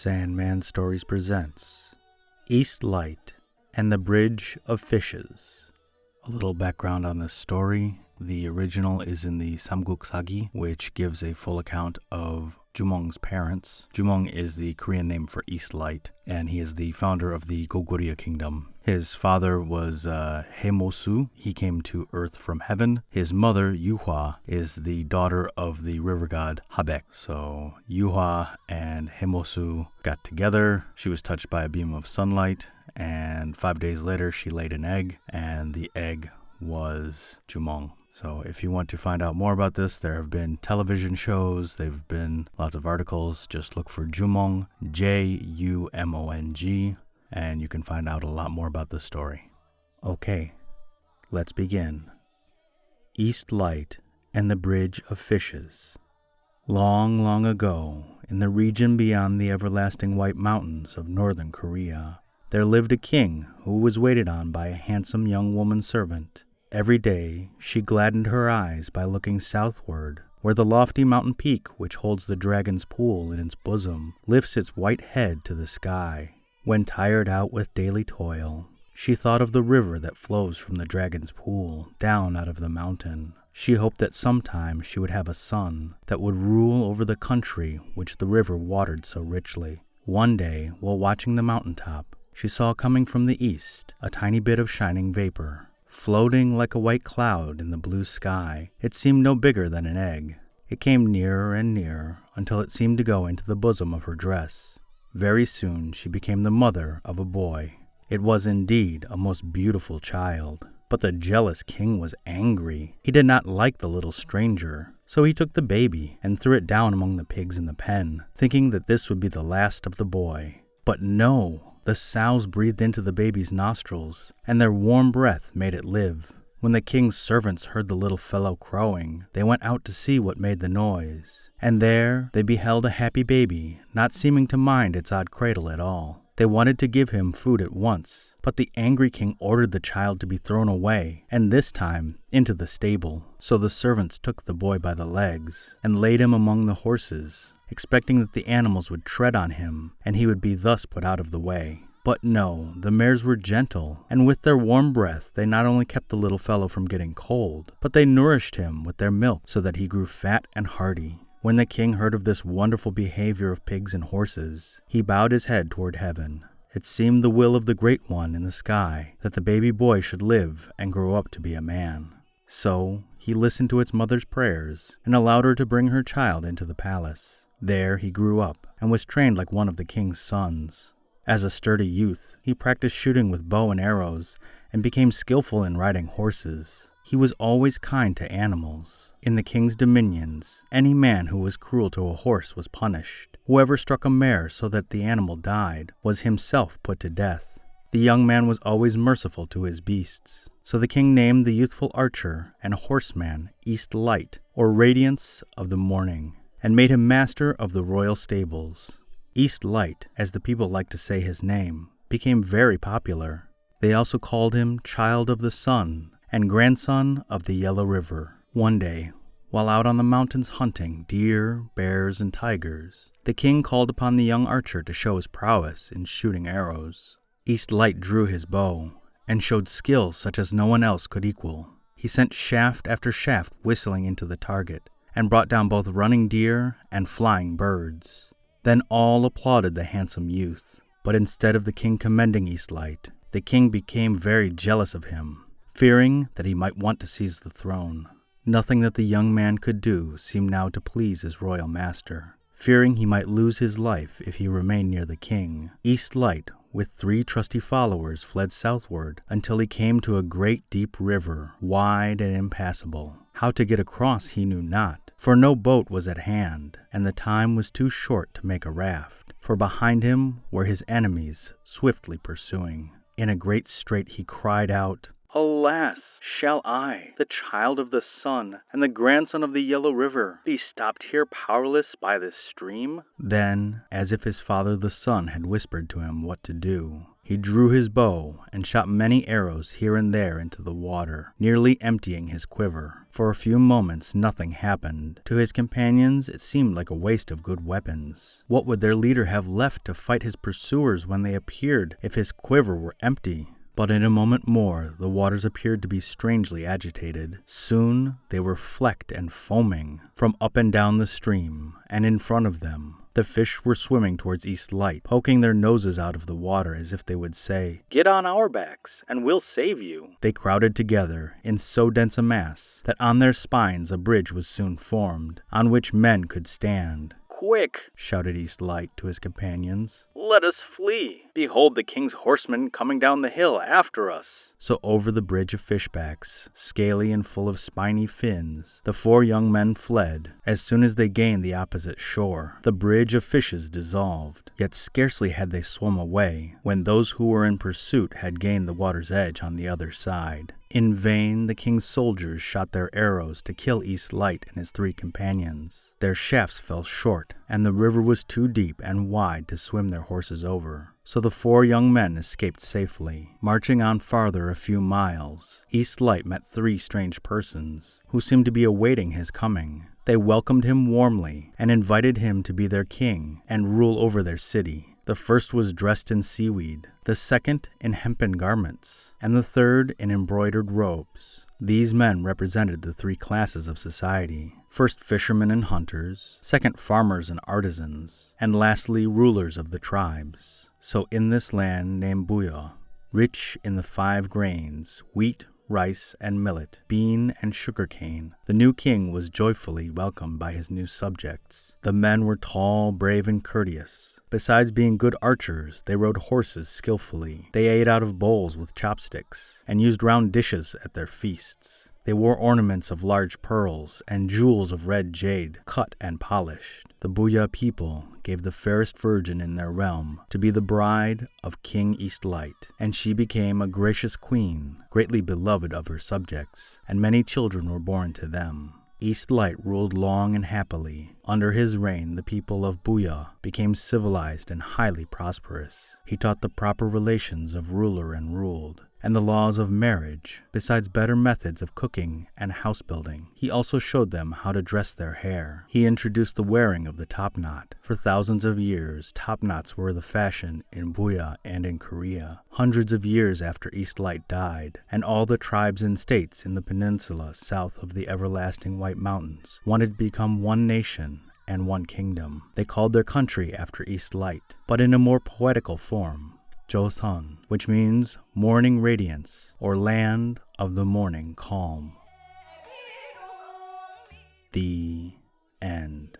Sandman Stories presents East Light and the Bridge of Fishes. A little background on this story. The original is in the Samguk Sagi, which gives a full account of Jumong's parents. Jumong is the Korean name for East Light, and he is the founder of the Goguryeo kingdom. His father was Haemosu. He came to earth from heaven. His mother, Yuhwa, is the daughter of the river god Habek. So Yuhwa and Haemosu got together. She was touched by a beam of sunlight, and 5 days later she laid an egg, and the egg was Jumong. So if you want to find out more about this, there have been television shows, there have been lots of articles. Just look for Jumong, Jumong, and you can find out a lot more about this story. Okay, let's begin. East Light and the Bridge of Fishes. Long, long ago, in the region beyond the everlasting white mountains of northern Korea, there lived a king who was waited on by a handsome young woman servant. Every day, she gladdened her eyes by looking southward, where the lofty mountain peak which holds the dragon's pool in its bosom lifts its white head to the sky. When tired out with daily toil, she thought of the river that flows from the dragon's pool down out of the mountain. She hoped that sometime she would have a son that would rule over the country which the river watered so richly. One day, while watching the mountaintop, she saw coming from the east a tiny bit of shining vapor. Floating like a white cloud in the blue sky, it seemed no bigger than an egg. It came nearer and nearer until it seemed to go into the bosom of her dress. Very soon she became the mother of a boy. It was indeed a most beautiful child. But the jealous king was angry. He did not like the little stranger, so he took the baby and threw it down among the pigs in the pen, thinking that this would be the last of the boy. But no! The sows breathed into the baby's nostrils, and their warm breath made it live. When the king's servants heard the little fellow crowing, they went out to see what made the noise. And there they beheld a happy baby, not seeming to mind its odd cradle at all. They wanted to give him food at once, but the angry king ordered the child to be thrown away, and this time into the stable. So the servants took the boy by the legs and laid him among the horses, expecting that the animals would tread on him, and he would be thus put out of the way. But no, the mares were gentle, and with their warm breath they not only kept the little fellow from getting cold, but they nourished him with their milk so that he grew fat and hearty. When the king heard of this wonderful behavior of pigs and horses, he bowed his head toward heaven. It seemed the will of the Great One in the sky that the baby boy should live and grow up to be a man. So he listened to its mother's prayers and allowed her to bring her child into the palace. There he grew up and was trained like one of the king's sons. As a sturdy youth, he practiced shooting with bow and arrows and became skillful in riding horses. He was always kind to animals. In the king's dominions, any man who was cruel to a horse was punished. Whoever struck a mare so that the animal died was himself put to death. The young man was always merciful to his beasts. So the king named the youthful archer and horseman East Light, or Radiance of the Morning, and made him master of the royal stables. East Light, as the people liked to say his name, became very popular. They also called him Child of the Sun and grandson of the Yellow River. One day, while out on the mountains hunting deer, bears, and tigers, the king called upon the young archer to show his prowess in shooting arrows. East Light drew his bow and showed skill such as no one else could equal. He sent shaft after shaft whistling into the target and brought down both running deer and flying birds. Then all applauded the handsome youth. But instead of the king commending East Light, the king became very jealous of him, fearing that he might want to seize the throne. Nothing that the young man could do seemed now to please his royal master. Fearing he might lose his life if he remained near the king, East Light, with 3 trusty followers, fled southward until he came to a great deep river, wide and impassable. How to get across he knew not, for no boat was at hand, and the time was too short to make a raft, for behind him were his enemies swiftly pursuing. In a great strait he cried out, "Alas, shall I, the child of the sun and the grandson of the Yellow River, be stopped here powerless by this stream?" Then, as if his father the sun had whispered to him what to do, He drew his bow and shot many arrows here and there into the water, nearly emptying his quiver. For a few moments nothing happened. To his companions it seemed like a waste of good weapons. What would their leader have left to fight his pursuers when they appeared if his quiver were empty? But in a moment more, the waters appeared to be strangely agitated. Soon they were flecked and foaming from up and down the stream, and in front of them, the fish were swimming towards East Light, poking their noses out of the water as if they would say, "Get on our backs, and we'll save you." They crowded together in so dense a mass that on their spines a bridge was soon formed, on which men could stand. "Quick!" shouted East Light to his companions. "Let us flee! Behold the king's horsemen coming down the hill after us!" So over the bridge of fishbacks, scaly and full of spiny fins, the 4 young men fled. As soon as they gained the opposite shore, the bridge of fishes dissolved. Yet scarcely had they swum away, when those who were in pursuit had gained the water's edge on the other side. In vain the king's soldiers shot their arrows to kill East Light and his 3 companions. Their shafts fell short, and the river was too deep and wide to swim their horses over. So the 4 young men escaped safely. Marching on farther a few miles, East Light met 3 strange persons, who seemed to be awaiting his coming. They welcomed him warmly, and invited him to be their king and rule over their city. The first was dressed in seaweed, the second in hempen garments, and the third in embroidered robes. These men represented the 3 classes of society. First fishermen and hunters, second farmers and artisans, and lastly rulers of the tribes. So in this land named Buya, rich in the 5 grains, wheat, rice, and millet, bean, and sugarcane, the new king was joyfully welcomed by his new subjects. The men were tall, brave, and courteous. Besides being good archers, they rode horses skillfully. They ate out of bowls with chopsticks, and used round dishes at their feasts. They wore ornaments of large pearls and jewels of red jade, cut and polished. The Buya people gave the fairest virgin in their realm to be the bride of King East Light, and she became a gracious queen, greatly beloved of her subjects, and many children were born to them. East Light ruled long and happily. Under his reign, the people of Buya became civilized and highly prosperous. He taught the proper relations of ruler and ruled, and the laws of marriage, besides better methods of cooking and house building. He also showed them how to dress their hair. He introduced the wearing of the topknot. For thousands of years, topknots were the fashion in Buya and in Korea. Hundreds of years after East Light died, and all the tribes and states in the peninsula south of the everlasting White Mountains wanted to become one nation and one kingdom. They called their country after East Light, but in a more poetical form, Joseon, which means morning radiance, or land of the morning calm. The end.